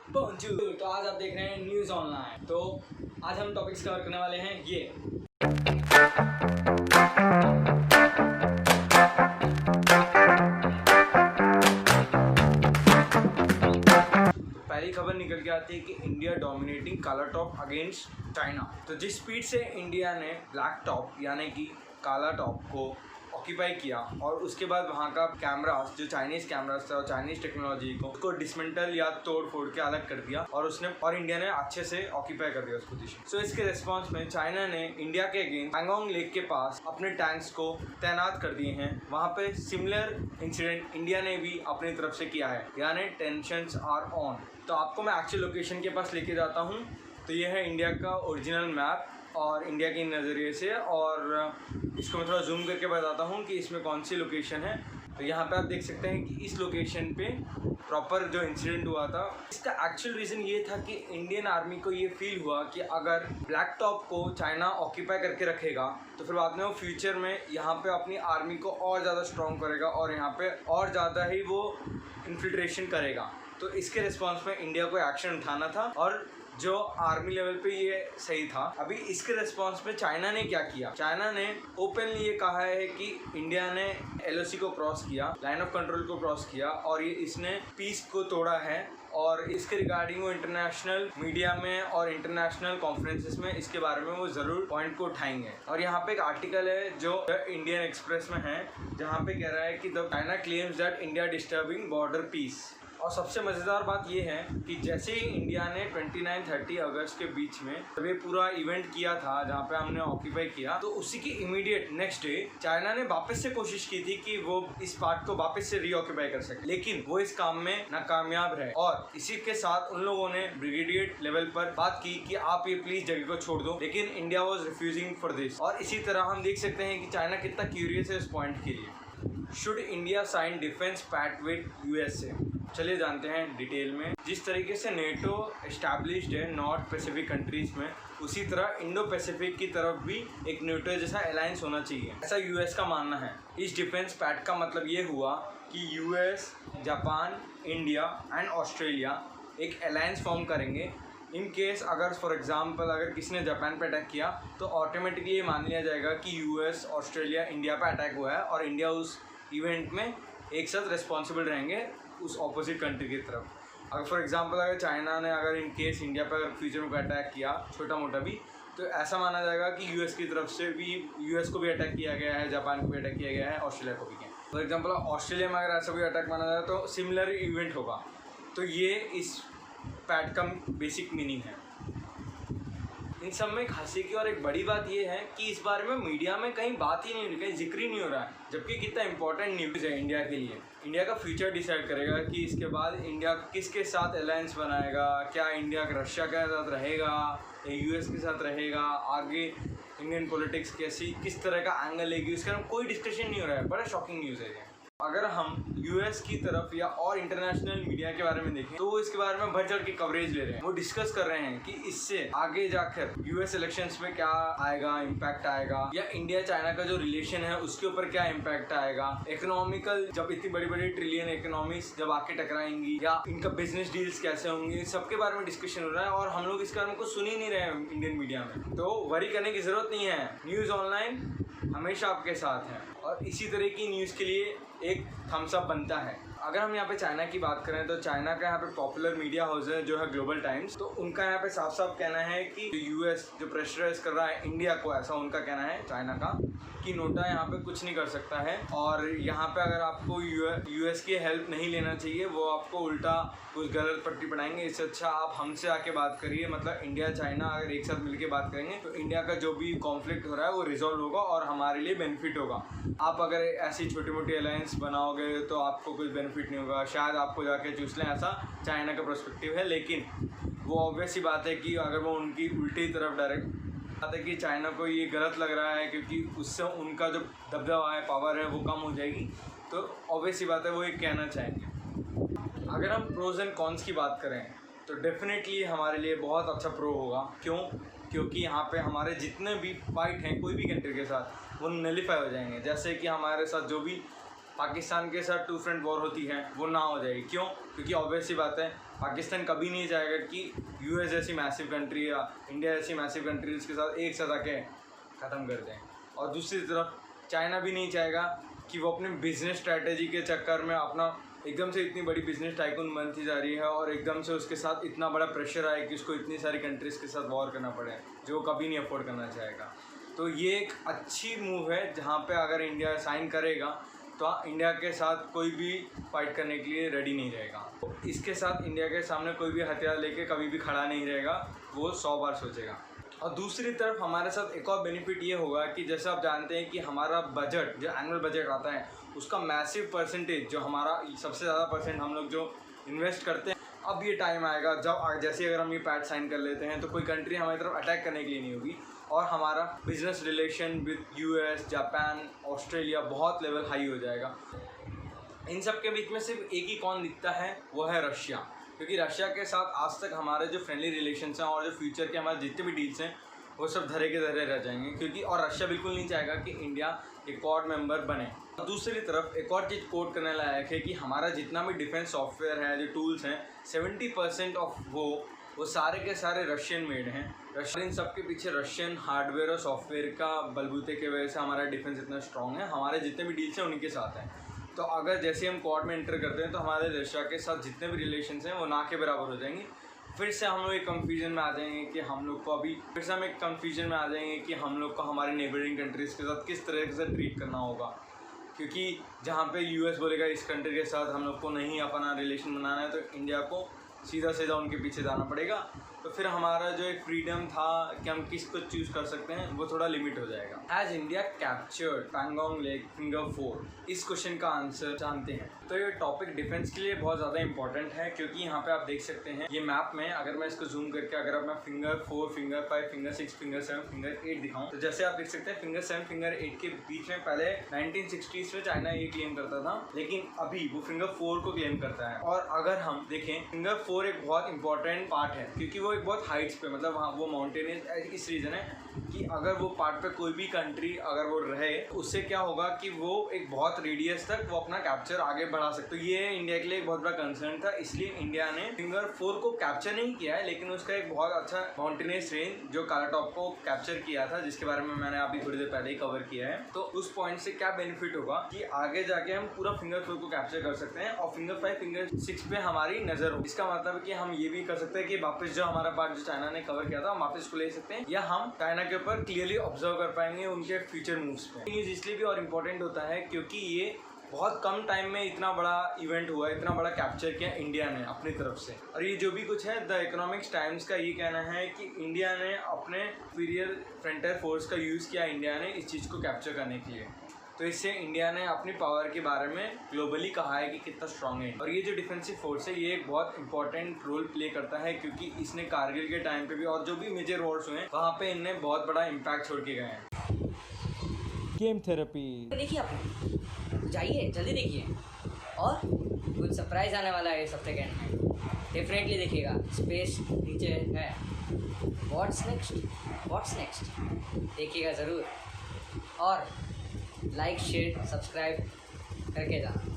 बोंजूर। तो आज आप देख रहे हैं न्यूज़ ऑनलाइन। तो आज हम टॉपिक्स कवर करने वाले हैं ये। पहली खबर निकल के आती है कि इंडिया डोमिनेटिंग काला टॉप अगेंस्ट चाइना। तो जिस स्पीड से इंडिया ने ब्लैक टॉप यानी कि काला टॉप को ऑक्यूपाई किया और उसके बाद वहाँ का कैमरास जो चाइनीज़ कैमरास था और चाइनीज़ टेक्नोलॉजी को उसको डिसमेंटल या तोड़ फोड़ के अलग कर दिया और इंडिया ने अच्छे से ऑक्यूपाई कर दिया उस पोजीशन। सो इसके रिस्पॉन्स में चाइना ने इंडिया के अगेंस्ट पैंगोंग लेक के पास अपने टैंक्स को तैनात कर दिए हैं। वहाँ पे सिमिलर इंसिडेंट इंडिया ने भी अपनी तरफ से किया है, यानी टेंशंस आर ऑन। तो आपको मैं एक्चुअल लोकेशन के पास लेके जाता हूँ। तो ये है इंडिया का ओरिजिनल मैप और इंडिया के नज़रिए से, और इसको मैं थोड़ा जूम करके बताता हूँ कि इसमें कौन सी लोकेशन है। तो यहाँ पे आप देख सकते हैं कि इस लोकेशन पे प्रॉपर जो इंसिडेंट हुआ था, इसका एक्चुअल रीज़न ये था कि इंडियन आर्मी को ये फील हुआ कि अगर ब्लैक टॉप को चाइना ऑक्यूपाई करके रखेगा तो फिर बाद में वो फ्यूचर में यहाँ पे अपनी आर्मी को और ज़्यादा स्ट्रॉन्ग करेगा और यहाँ पे और ज़्यादा ही वो इन्फिल्ट्रेशन करेगा। तो इसके रिस्पॉन्स में इंडिया को एक्शन उठाना था और जो आर्मी लेवल पे ये सही था। अभी इसके रिस्पॉन्स में चाइना ने क्या किया, चाइना ने ओपनली ये कहा है कि इंडिया ने LOC को क्रॉस किया, लाइन ऑफ कंट्रोल को क्रॉस किया और ये इसने पीस को तोड़ा है। और इसके रिगार्डिंग वो इंटरनेशनल मीडिया में और इंटरनेशनल कॉन्फ्रेंसेस में इसके बारे में वो ज़रूर पॉइंट को उठाएंगे। और यहाँ पे एक आर्टिकल है जो इंडियन एक्सप्रेस में है, जहाँ पे कह रहा है कि the China claims that India disturbing border peace. और सबसे मज़ेदार बात ये है कि जैसे ही इंडिया ने 29-30 अगस्त के बीच में जब ये पूरा इवेंट किया था जहाँ पे हमने ऑक्यूपाई किया, तो उसी की इमीडिएट नेक्स्ट डे चाइना ने वापस से कोशिश की थी कि वो इस पार्ट को वापस से रीऑक्यूपाई कर सके, लेकिन वो इस काम में नाकामयाब रहे। और इसी के साथ उन लोगों ने ब्रिगेडियर लेवल पर बात की कि आप ये प्लीज जगह को छोड़ दो, लेकिन India was refusing for this. और इसी तरह हम देख सकते हैं कि चाइना कितना क्यूरियस है इस पॉइंट के लिए। Should India sign defence pact with USA? चलिए जानते हैं डिटेल में। जिस तरीके से नेटो एस्टैब्लिश्ड है नॉर्थ पैसिफिक कंट्रीज में, उसी तरह इंडो पैसिफिक की तरफ भी एक नेटो जैसा अलायंस होना चाहिए, ऐसा US का मानना है। इस डिफेंस पैक्ट का मतलब ये हुआ कि US, Japan, India and Australia एक अलायंस फॉर्म करेंगे। इन केस अगर फॉर एग्जांपल अगर किसी ने जापान पे अटैक किया तो ऑटोमेटिकली ये मान लिया जाएगा कि US, ऑस्ट्रेलिया, इंडिया पे अटैक हुआ है और इंडिया उस इवेंट में एक साथ रिस्पॉन्सिबल रहेंगे उस ऑपोजिट कंट्री की तरफ। अगर फॉर एग्जांपल अगर चाइना ने अगर इन केस इंडिया पर अगर फ्यूचर में अटैक किया छोटा मोटा भी, तो ऐसा माना जाएगा कि US की तरफ से भी US को भी अटैक किया गया है, जापान को भी अटैक किया गया है, ऑस्ट्रेलिया को भी किया। फॉर एग्जांपल ऑस्ट्रेलिया में अगर ऐसा कोई अटैक माना जाए तो सिमिलर इवेंट होगा। तो ये इस पैक्ट का बेसिक मीनिंग है। इन सब में हंसी की और एक बड़ी बात यह है कि इस बारे में मीडिया में कहीं बात ही नहीं हो रही, कहीं जिक्र ही नहीं हो रहा है, जबकि कितना इंपॉर्टेंट न्यूज़ है इंडिया के लिए। इंडिया का फ्यूचर डिसाइड करेगा कि इसके बाद इंडिया किसके साथ अलायंस बनाएगा, क्या इंडिया रशिया के साथ रहेगा या US के साथ रहेगा, आगे इंडियन पॉलिटिक्स कैसी किस तरह का एंगल लेगी, इसके बारे में कोई डिस्कशन नहीं हो रहा है। बड़ा शॉकिंग न्यूज़ है ये। अगर हम US की तरफ या और इंटरनेशनल मीडिया के बारे में देखें तो वो इसके बारे में बढ़ चढ़ के कवरेज ले रहे हैं। वो डिस्कस कर रहे हैं कि इससे आगे जाकर US इलेक्शंस में क्या आएगा, इम्पैक्ट आएगा, या इंडिया चाइना का जो रिलेशन है उसके ऊपर क्या इम्पैक्ट आएगा, इकोनॉमिकल जब इतनी बड़ी बड़ी ट्रिलियन इकोनॉमीज जब आके टकराएंगी, या इनका बिजनेस डील्स कैसे होंगे, सबके बारे में डिस्कशन हो रहा है और हम लोग इसके बारे में कुछ सुन ही नहीं रहे हैं इंडियन मीडिया में। तो वरी करने की जरूरत नहीं है, न्यूज़ ऑनलाइन हमेशा आपके साथ है और इसी तरह की न्यूज़ के लिए एक थम्स अप बनता है। अगर हम यहाँ पे चाइना की बात करें तो चाइना का यहाँ पे पॉपुलर मीडिया हाउस है जो है ग्लोबल टाइम्स। तो उनका यहाँ पे साफ साफ कहना है कि US जो प्रेशराइज कर रहा है इंडिया को, ऐसा उनका कहना है चाइना का, कि नोटा यहाँ पे कुछ नहीं कर सकता है और यहाँ पे अगर आपको US की हेल्प नहीं लेना चाहिए, वो आपको उल्टा कुछ गलत पट्टी पढ़ाएंगे। इससे अच्छा आप हमसे आके बात करिए, मतलब इंडिया चाइना अगर एक साथ मिलकर बात करेंगे तो इंडिया का जो भी कॉन्फ्लिक्ट हो रहा है वो रिजॉल्व होगा और हमारे लिए बेनिफिट होगा। आप अगर ऐसी छोटी मोटी अलायंस बनाओगे तो आपको कुछ बेनिफिट नहीं होगा, शायद आपको जाके चूस लें, ऐसा चाइना का पर्सपेक्टिव है। लेकिन वो ऑब्वियस ही बात है कि अगर वो उनकी उल्टी तरफ डायरेक्ट बात है कि चाइना को ये गलत लग रहा है क्योंकि उससे उनका जो दबदबा है, पावर है, वो कम हो जाएगी, तो ऑब्वियस ही बात है वो ये कहना चाहेंगे। अगर हम प्रोज एंड कॉन्स की बात करें तो डेफिनेटली हमारे लिए बहुत अच्छा प्रो होगा। क्यों? क्योंकि यहाँ पे हमारे जितने भी फाइट हैं कोई भी कंट्री के साथ वो नलिफाई हो जाएंगे। जैसे कि हमारे साथ जो भी पाकिस्तान के साथ 2 फ्रंट वॉर होती है वो ना हो जाएगी। क्यों? क्योंकि ऑब्वियस सी बात है पाकिस्तान कभी नहीं चाहेगा कि यूएस जैसी मैसिव कंट्री या इंडिया जैसी मैसिव कंट्रीज के साथ एक साथ आके ख़त्म कर दें। और दूसरी तरफ चाइना भी नहीं चाहेगा कि वो अपने बिजनेस स्ट्रैटेजी के चक्कर में अपना एकदम से इतनी बड़ी बिजनेस टाइकून बनती जा रही है और एकदम से उसके साथ इतना बड़ा प्रेशर आए कि उसको इतनी सारी कंट्रीज़ के साथ वॉर करना पड़े, जो वो कभी नहीं अफोर्ड करना चाहेगा। तो ये एक अच्छी मूव है जहाँ पे अगर इंडिया साइन करेगा तो इंडिया के साथ कोई भी फाइट करने के लिए रेडी नहीं रहेगा। तो इसके साथ इंडिया के सामने कोई भी हथियार लेके कभी भी खड़ा नहीं रहेगा, वो 100 बार सोचेगा। और दूसरी तरफ हमारे साथ एक और बेनिफिट ये होगा कि जैसे आप जानते हैं कि हमारा बजट जो एनुअल बजट आता है उसका मैसिव परसेंटेज, जो हमारा सबसे ज़्यादा परसेंट हम लोग जो इन्वेस्ट करते हैं, अब ये टाइम आएगा जब जैसे अगर हम ये पैट साइन कर लेते हैं तो कोई कंट्री हमारी तरफ अटैक करने के लिए नहीं होगी और हमारा business relation with US, Japan, Australia बहुत लेवल हाई हो जाएगा। इन सब के बीच में सिर्फ एक ही कौन दिखता है, वो है रशिया, क्योंकि रशिया के साथ आज तक हमारे जो फ्रेंडली रिलेशंस हैं और जो फ्यूचर के हमारे जितने भी डील्स हैं वो सब धरे के धरे रह जाएंगे, क्योंकि और रशिया बिल्कुल नहीं चाहेगा कि इंडिया एक क्वाड मेंबर बने। दूसरी तरफ एक और चीज़ कोट करने लायक है कि हमारा जितना भी डिफेंस सॉफ्टवेयर है, जो टूल्स हैं, 70% ऑफ वो सारे के सारे रशियन मेड हैं। रशियन इन सब के पीछे रशियन हार्डवेयर और सॉफ्टवेयर का बलबूते की वजह से हमारा डिफेंस इतना स्ट्रॉन्ग है। हमारे जितने भी डील्स हैं उन्हीं के साथ हैं। तो अगर जैसे हम क्वाड में एंटर करते हैं तो हमारे रशिया के साथ जितने भी रिलेशंस हैं वो ना के बराबर हो जाएंगे। फिर से हम लोग एक कंफ्यूजन में आ जाएंगे कि हम लोग को हमारे नेबरिंग कंट्रीज़ के साथ किस तरह से ट्रीट करना होगा, क्योंकि जहाँ पे यूएस बोलेगा इस कंट्री के साथ हम लोग को नहीं अपना रिलेशन बनाना है तो इंडिया को सीधा सीधा उनके पीछे जाना पड़ेगा। तो फिर हमारा जो एक फ्रीडम था कि हम किसको चूज़ कर सकते हैं वो थोड़ा लिमिट हो जाएगा। As India captured Pangong lake finger 4, इस क्वेश्चन का आंसर जानते हैं। तो ये टॉपिक डिफेंस के लिए बहुत ज़्यादा इंपॉर्टेंट है, क्योंकि यहाँ पे आप देख सकते हैं ये मैप में, अगर मैं इसको जूम करके अगर मैं finger 4, finger 5, finger 6, finger 7, finger 8 दिखाऊँ, तो जैसे आप देख सकते हैं फिंगर 7, फिंगर 8 के बीच में पहले 1960s में चाइना ये क्लेम करता था, लेकिन अभी वो फिंगर 4 को क्लेम करता है। और अगर हम देखें फिंगर 4 एक बहुत इंपॉर्टेंट पार्ट है, क्योंकि वो एक बहुत हाइट्स पे, मतलब हाँ वो माउंटेनियस इस रीजन है कि अगर वो पार्ट पे कोई भी कंट्री अगर वो रहे, उससे क्या होगा कि वो एक बहुत रेडियस तक वो अपना कैप्चर आगे बढ़ा सकते। तो ये इंडिया के लिए एक बहुत बड़ा कंसर्न था, इसलिए इंडिया ने फिंगर 4 को कैप्चर नहीं किया है, लेकिन उसका एक बहुत अच्छा माउंटेनियस रेंज जो कालाटॉप को कैप्चर किया था, जिसके बारे में मैंने अभी थोड़ी देर पहले ही कवर किया है। तो उस पॉइंट से क्या बेनिफिट होगा कि आगे जाके हम पूरा फिंगर 4 को कैप्चर कर सकते हैं और फिंगर 5, फिंगर 6 पे हमारी नजर हो। इसका मतलब है कि हम ये भी कर सकते हैं कि वापस जो हमारा पार्ट जो चाइना ने कवर किया था हम वापस को ले सकते हैं, या हम चाइना के ऊपर क्लियरली ऑब्जर्व कर पाएंगे उनके फ्यूचर मूव्स पे। न्यूज़ इसलिए भी और इम्पोर्टेंट होता है क्योंकि ये बहुत कम टाइम में इतना बड़ा इवेंट हुआ है, इतना बड़ा कैप्चर किया इंडिया ने अपनी तरफ से। और ये जो भी कुछ है, द इकोनॉमिक्स टाइम्स का ये कहना है कि इंडिया ने अपने सुपीरियर फ्रंटियर फोर्स का यूज़ किया इंडिया ने इस चीज़ को कैप्चर करने के लिए। तो इससे इंडिया ने अपनी पावर के बारे में ग्लोबली कहा है कि कितना स्ट्रांग है। और ये जो डिफेंसिव फोर्स है ये एक बहुत इंपॉर्टेंट रोल प्ले करता है, क्योंकि इसने कारगिल के टाइम पे भी और जो भी मेजर वॉर्स हुए हैं वहाँ पे इनने बहुत बड़ा इम्पैक्ट छोड़ के गए हैं। गेम थेरेपी देखिए आप जाइए जल्दी देखिए, और कुछ सरप्राइज आने वाला है इस हफ्ते के एंड में, डेफिनेटली देखिएगा। स्पेस नीचे है, व्हाट्स नेक्स्ट देखिएगा ज़रूर, और लाइक शेयर सब्सक्राइब करके जाना।